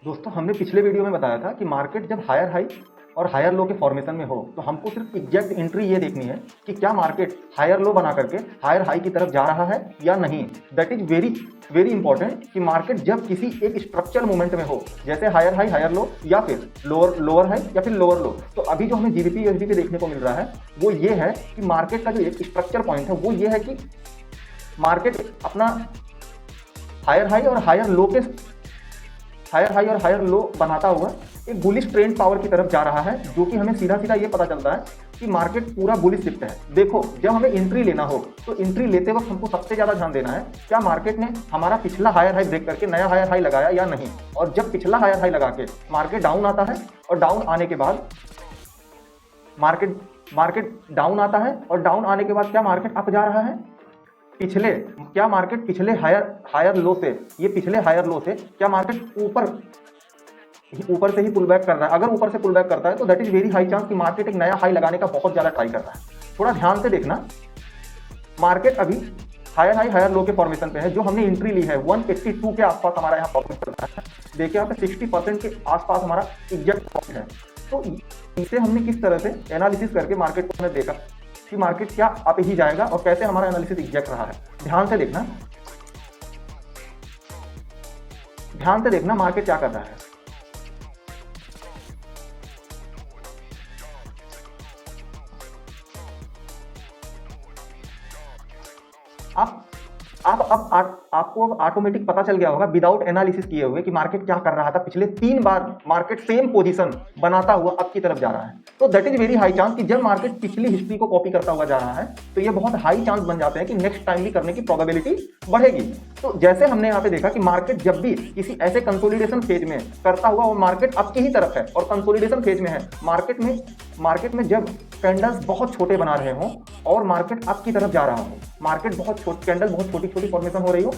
दोस्तों हमने पिछले वीडियो में बताया था कि मार्केट जब हायर हाई और हायर लो के फॉर्मेशन में हो तो हमको सिर्फ एग्जैक्ट एंट्री ये देखनी है कि क्या मार्केट हायर लो बना करके हायर हाई की तरफ जा रहा है या नहीं। That is very very important कि मार्केट जब किसी एक स्ट्रक्चरल मूवमेंट में हो, जैसे हायर हाई हायर लो या फिर लोअर हाई या फिर लोअर लो। तो अभी जो हमें जीबीपी यूएसडी पे देखने को मिल रहा है वो ये है कि मार्केट का जो एक स्ट्रक्चर पॉइंट है वो ये है कि मार्केट अपना हायर हाई और हायर लो बनाता हुआ एक बुलिश ट्रेंड पावर की तरफ जा रहा है, जो कि हमें सीधा सीधा ये पता चलता है कि मार्केट पूरा बुलिश शिफ्ट है। देखो, जब हमें एंट्री लेना हो तो एंट्री लेते वक्त हमको सबसे ज्यादा ध्यान देना है क्या मार्केट ने हमारा पिछला हायर हाई ब्रेक करके नया हायर हाई लगाया या नहीं। और जब पिछला हायर हाई लगा के मार्केट डाउन आता है और डाउन आने के बाद मार्केट डाउन आता है और डाउन आने के बाद क्या मार्केट अप जा रहा है, क्या मार्केट पिछले हायर लो से, ये पिछले हायर लो से क्या मार्केट ऊपर से ही पुल बैक कर रहा है। अगर ऊपर से पुल बैक करता है तो that is very high chance कि मार्केट एक नया हाई लगाने का बहुत ज्यादा ट्राई कर रहा है। थोड़ा ध्यान से देखना, मार्केट अभी हायर हाई हायर लो के फॉर्मेशन पे है। जो हमने एंट्री ली है 182 के आसपास हमारा यहाँ प्रॉफिट चल रहा है। देखिए यहाँ पे 60% के आसपास हमारा एग्जैक्ट प्रॉफिट है। तो इसे हमने किस तरह से एनालिसिस करके मार्केट को हमने देखा कि मार्केट क्या अप ही जाएगा और कैसे हमारा एनालिसिस एग्जैक्ट रहा है। ध्यान से देखना मार्केट क्या कर रहा है। आपको अब ऑटोमेटिक पता चल गया होगा विदाउट एनालिसिस किए हुए कि मार्केट क्या कर रहा था। पिछले 3 बार मार्केट सेम पोजीशन बनाता हुआ अप की तरफ जा रहा है। तो that is very high chance कि जब मार्केट पिछली हिस्ट्री को कॉपी करता हुआ जा रहा है तो ये बहुत हाई चांस बन जाते हैं कि नेक्स्ट टाइम भी करने की प्रोबेबिलिटी बढ़ेगी। तो जैसे हमने यहाँ पे देखा कि मार्केट जब भी किसी ऐसे कंसोलिडेशन फेज में करता हुआ वो मार्केट अप की ही तरफ है और कंसोलिडेशन फेज में है, मार्केट में जब कैंडल्स बहुत छोटे बना रहे हों और मार्केट अप की तरफ जा रहा हो, मार्केट कैंडल बहुत छोटी छोटी फॉर्मेशन हो रही हो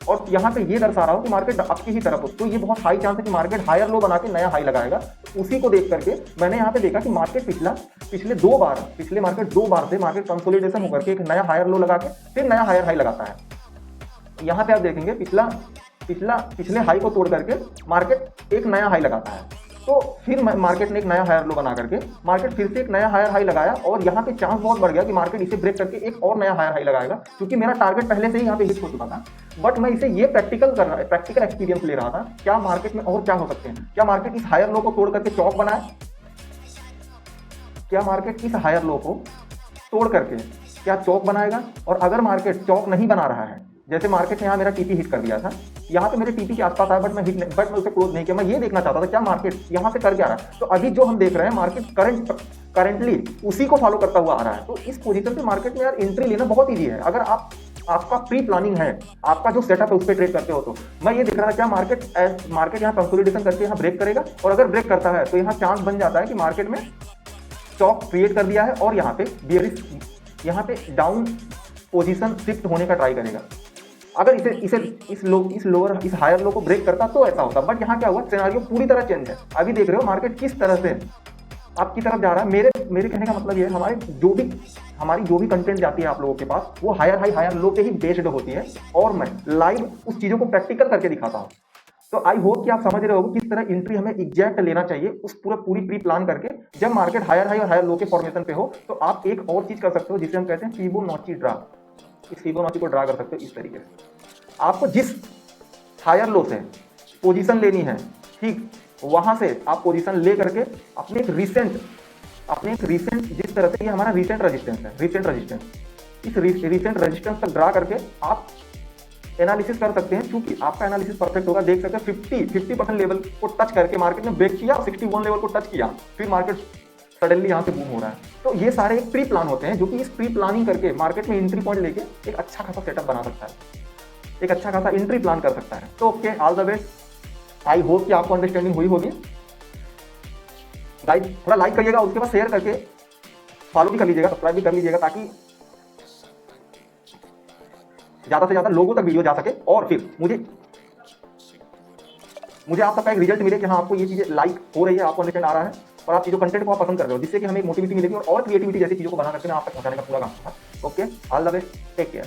और यहाँ पे ये दर्शा रहा हो कि मार्केट अप की ही तरफ हो, तो ये बहुत हाई चांस है कि मार्केट हायर लो बना के नया हाई लगाएगा। उसी को देख करके मैंने यहाँ पे देखा कि मार्केट पिछले मार्केट दो बार से मार्केट कंसोलिडेशन होकर के एक नया हायर लो लगा के फिर नया हायर हाई लगाता है। यहाँ पे आप देखेंगे पिछले हाई को तोड़ करके मार्केट एक नया हाई लगाता है। तो फिर मार्केट ने एक नया हायर लो बना करके मार्केट फिर से एक नया हायर हाई लगाया और यहाँ पे चांस बहुत बढ़ गया कि मार्केट इसे ब्रेक करके एक और नया हायर हाई लगाएगा। क्योंकि मेरा टारगेट पहले से ही यहाँ पे हिट हो चुका था, बट मैं इसे ये प्रैक्टिकल एक्सपीरियंस ले रहा था क्या मार्केट में और क्या हो सकते हैं। क्या मार्केट इस हायर लो को तोड़ करके चौक बनाए, क्या मार्केट इस हायर लो को तोड़ करके क्या चौक बनाएगा। और अगर मार्केट चौक नहीं बना रहा है, जैसे मार्केट ने यहाँ मेरा टीपी हिट कर दिया था, यहाँ पे मेरे टीपी के आसपास आया बट मैं उसे क्लोज नहीं किया। मैं ये देखना चाहता था क्या मार्केट यहाँ से कर क्या रहा है। तो अभी जो हम देख रहे हैं मार्केट करंटली उसी को फॉलो करता हुआ आ रहा है। तो इस पोजीशन पे मार्केट में यार एंट्री लेना बहुत ईजी है। अगर आपका प्री प्लानिंग है, आपका जो सेटअप है उस पर ट्रेड करते हो। तो मैं ये देख रहा था क्या मार्केट यहाँ कंसोलिडेशन करके यहाँ ब्रेक करेगा और अगर ब्रेक करता है तो यहाँ चांस बन जाता है कि मार्केट में चौक क्रिएट कर दिया है और यहाँ पे बेयरिश, यहाँ पे डाउन पोजीशन शिफ्ट होने का ट्राई करेगा। अगर इस हायर लो को ब्रेक करता तो ऐसा होता, बट यहाँ क्या हुआ, सिनेरियो पूरी तरह चेंज है। अभी देख रहे हो मार्केट किस तरह से आपकी तरफ जा रहा है। मेरे कहने का मतलब ये है हमारी जो भी कंटेंट जाती है आप लोगों के पास वो हायर हाई हायर लो पे ही बेस्ड होती है और मैं लाइव उस चीजों को प्रैक्टिकल करके दिखाता हूँ। तो आई होप कि आप समझ रहे हो किस तरह एंट्री हमें एग्जैक्ट लेना चाहिए उस पूरी प्री प्लान करके। जब मार्केट हायर हाई और हायर लो के फॉर्मेशन पे हो तो आप एक और चीज कर सकते हो जिसे हम कहते हैं फिबोनाची ड्रा। इस फिबोनाची को ड्रा कर सकते हो इस तरीके से। आपको जिस हायर लो से पोजीशन लेनी है, ठीक वहां से आप पोजीशन ले करके अपने एक रिसेंट जिस तरह से ये हमारा रिसेंट रेजिस्टेंस है, इस रिसेंट रेजिस्टेंस तक ड्रा करके आप एनालिसिस कर सकते हैं। क्योंकि आपका एनालिसिस परफेक्ट होगा, देख सकते हैं 50% लेवल को टच करके मार्केट ने ब्रेक किया, 61 लेवल को टच किया, फिर मार्केट सडनली यहाँ से बूम हो रहा है। तो ये सारे एक प्री प्लान होते हैं जो कि इस प्री प्लानिंग करके मार्केट में एंट्री पॉइंट लेके एक अच्छा खासा सेटअप बना सकता है, एक अच्छा खासा एंट्री प्लान कर सकता है। तो okay, all the best. I hope कि आपको अंडरस्टैंडिंग हुई होगी। गाइस थोड़ा लाइक करिएगा, उसके बाद शेयर करके फॉलो भी कर लीजिएगा, सब्सक्राइब भी कर लीजिएगा ताकि ज्यादा से ज्यादा लोगों तक वीडियो जा सके और फिर मुझे आप सबका एक रिजल्ट मिले कि हाँ आपको ये चीजें लाइक हो रही है, आपको अंडरस्टैंड आ रहा है और आप चीजों कंटेंट को आप पसंद कर रहे हो, जिससे कि हमें एक मोटिविटी मिलेगी और क्रिएटिविटी जैसी चीजों को बना करके मैं आप तक पहुंचाने का पूरा काम। Okay, all the best, take care.